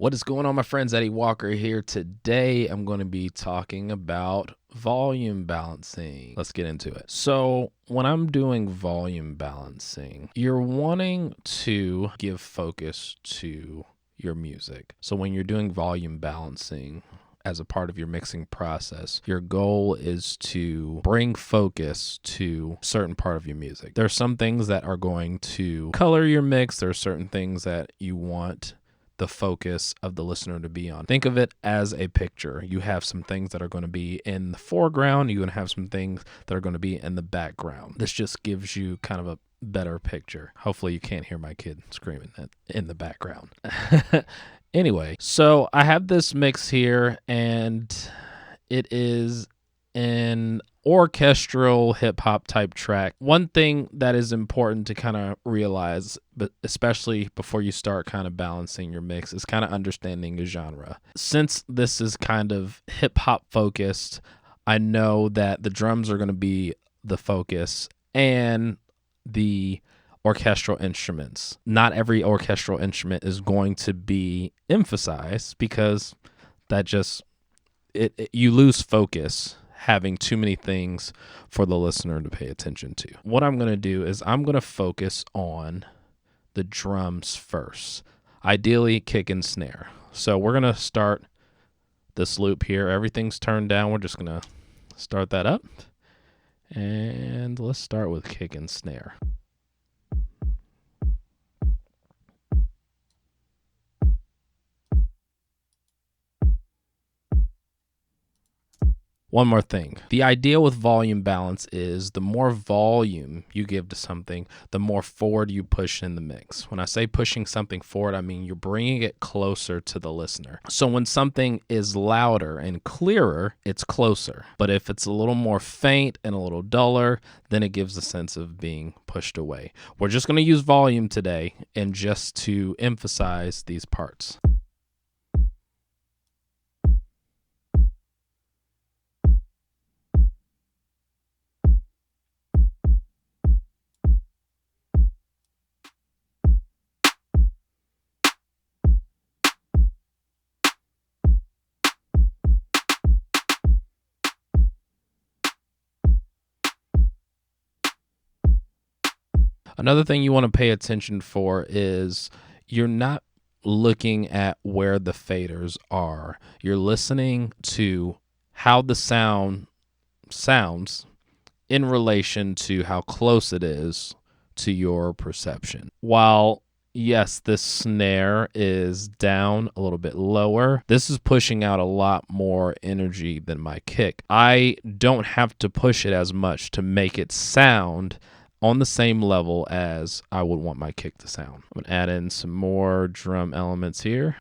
What is going on, my friends? Eddie Walker here. Today, I'm going to be talking about volume balancing. Let's get into it. So when I'm doing volume balancing, you're wanting to give focus to your music. So when you're doing volume balancing as a part of your mixing process, your goal is to bring focus to a certain part of your music. There are some things that are going to color your mix. There are certain things that you want the focus of the listener to be on. Think of it as a picture. You have some things that are going to be in the foreground. You're going to have some things that are going to be in the background. This just gives you kind of a better picture. Hopefully you can't hear my kid screaming in the background. Anyway, so I have this mix here, and it is an orchestral hip hop type track. One thing that is important to kind of realize, but especially before you start kind of balancing your mix, is kind of understanding a genre. Since this is kind of hip hop focused, I know that the drums are going to be the focus and the orchestral instruments. Not every orchestral instrument is going to be emphasized because that just you lose focus having too many things for the listener to pay attention to. What I'm going to do is I'm going to focus on the drums first, ideally kick and snare. So we're going to start this loop here. Everything's turned down. We're just going to start that up. And let's start with kick and snare. One more thing. The idea with volume balance is the more volume you give to something, the more forward you push in the mix. When I say pushing something forward, I mean you're bringing it closer to the listener. So when something is louder and clearer, it's closer. But if it's a little more faint and a little duller, then it gives a sense of being pushed away. We're just going to use volume today and just to emphasize these parts. Another thing you want to pay attention for is you're not looking at where the faders are. You're listening to how the sound sounds in relation to how close it is to your perception. While yes, this snare is down a little bit lower, this is pushing out a lot more energy than my kick. I don't have to push it as much to make it sound on the same level as I would want my kick to sound. I'm gonna add in some more drum elements here.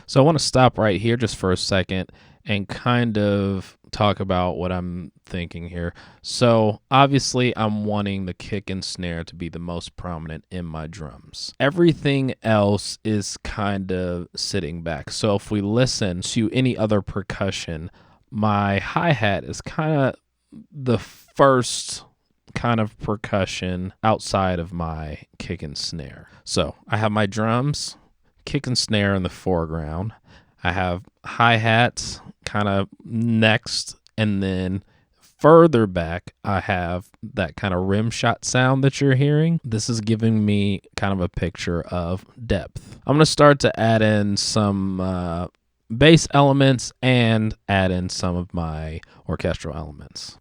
So I want to stop right here just for a second and kind of talk about what I'm thinking here. So obviously I'm wanting the kick and snare to be the most prominent in my drums. Everything else is kind of sitting back. So if we listen to any other percussion, my hi-hat is kind of the first kind of percussion outside of my kick and snare. So I have my drums, kick and snare in the foreground. I have hi-hats kind of next, and then further back, I have that kind of rim shot sound that you're hearing. This is giving me kind of a picture of depth. I'm going to start to add in some bass elements and add in some of my orchestral elements.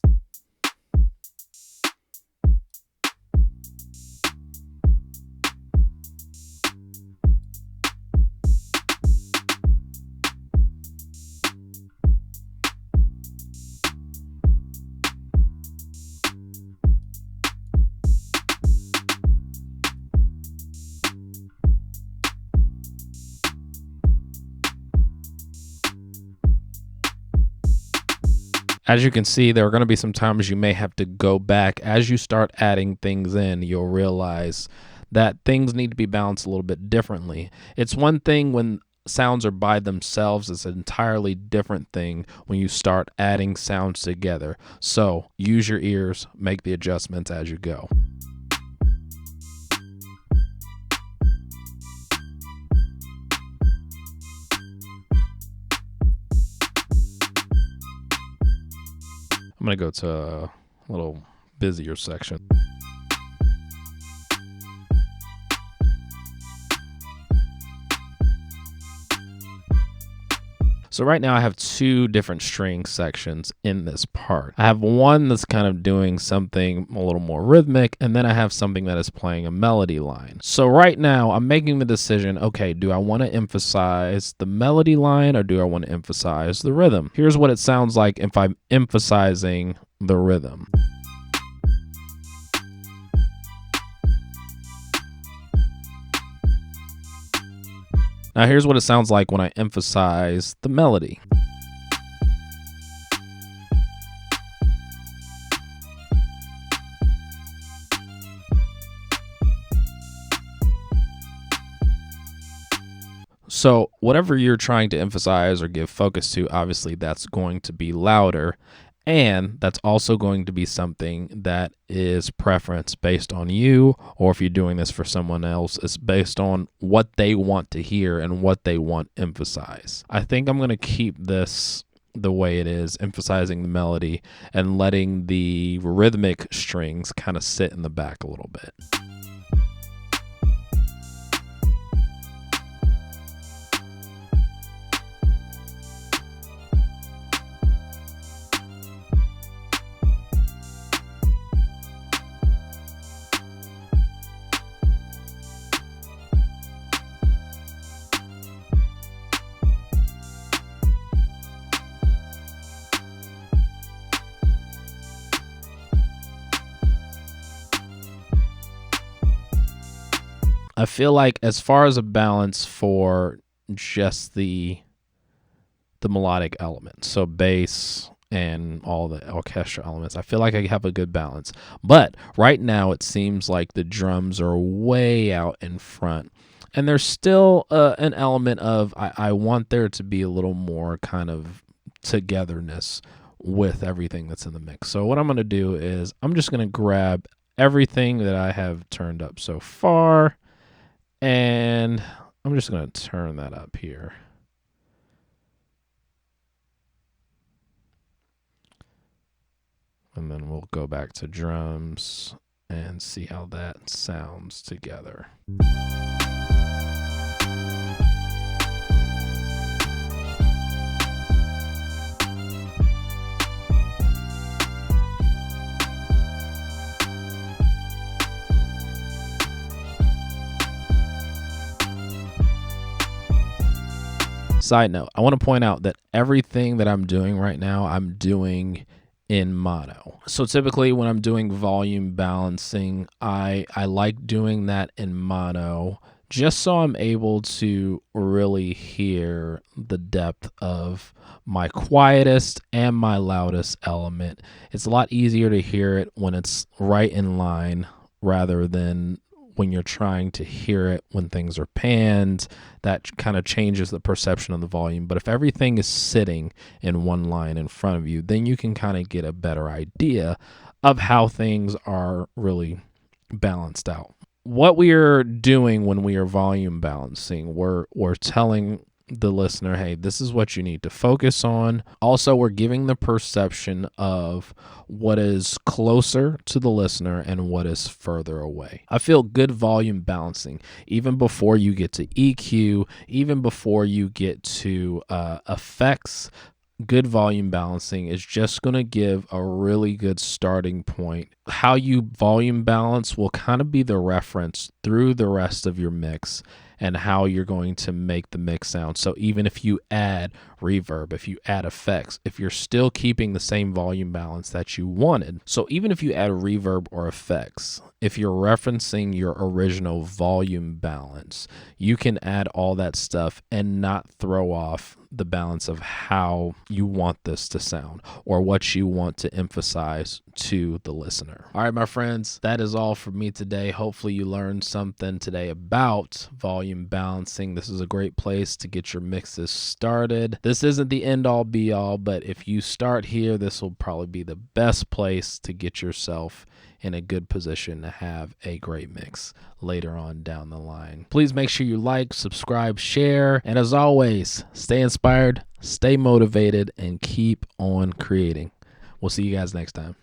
As you can see, there are going to be some times you may have to go back. As you start adding things in, you'll realize that things need to be balanced a little bit differently. It's one thing when sounds are by themselves. It's an entirely different thing when you start adding sounds together. So use your ears, make the adjustments as you go. I'm going to go to a little busier section. So right now I have two different string sections in this part. I have one that's kind of doing something a little more rhythmic, and then I have something that is playing a melody line. So right now I'm making the decision, okay, do I want to emphasize the melody line or do I want to emphasize the rhythm? Here's what it sounds like if I'm emphasizing the rhythm. Now here's what it sounds like when I emphasize the melody. So whatever you're trying to emphasize or give focus to, obviously that's going to be louder. And that's also going to be something that is preference based on you, or if you're doing this for someone else, it's based on what they want to hear and what they want emphasized. I think I'm going to keep this the way it is, emphasizing the melody and letting the rhythmic strings kind of sit in the back a little bit. I feel like as far as a balance for just the melodic elements, so bass and all the orchestral elements, I feel like I have a good balance. But right now it seems like the drums are way out in front. And there's still an element of I want there to be a little more kind of togetherness with everything that's in the mix. So what I'm going to do is I'm just going to grab everything that I have turned up so far, and I'm just going to turn that up here. And then we'll go back to drums and see how that sounds together. Side note, I want to point out that everything that I'm doing right now, I'm doing in mono. So typically when I'm doing volume balancing, I like doing that in mono just so I'm able to really hear the depth of my quietest and my loudest element. It's a lot easier to hear it when it's right in line rather than when you're trying to hear it when things are panned. That kind of changes the perception of the volume. But if everything is sitting in one line in front of you, then you can kind of get a better idea of how things are really balanced out. What we are doing when we are volume balancing, we're telling the listener, hey, this is what you need to focus on. Also, we're giving the perception of what is closer to the listener and what is further away. I feel good volume balancing, even before you get to EQ, even before you get to effects. Good volume balancing is just going to give a really good starting point. How you volume balance will kind of be the reference through the rest of your mix and how you're going to make the mix sound. So even if you add reverb, if you add effects, if you're still keeping the same volume balance that you wanted. So even if you add reverb or effects, if you're referencing your original volume balance, you can add all that stuff and not throw off the balance of how you want this to sound or what you want to emphasize to the listener. All right, my friends, that is all for me today. Hopefully you learned something today about volume balancing. This is a great place to get your mixes started. This isn't the end all be all, but if you start here, this will probably be the best place to get yourself in a good position to have a great mix later on down the line. Please make sure you like, subscribe, share, and as always, stay inspired, stay motivated, and keep on creating. We'll see you guys next time.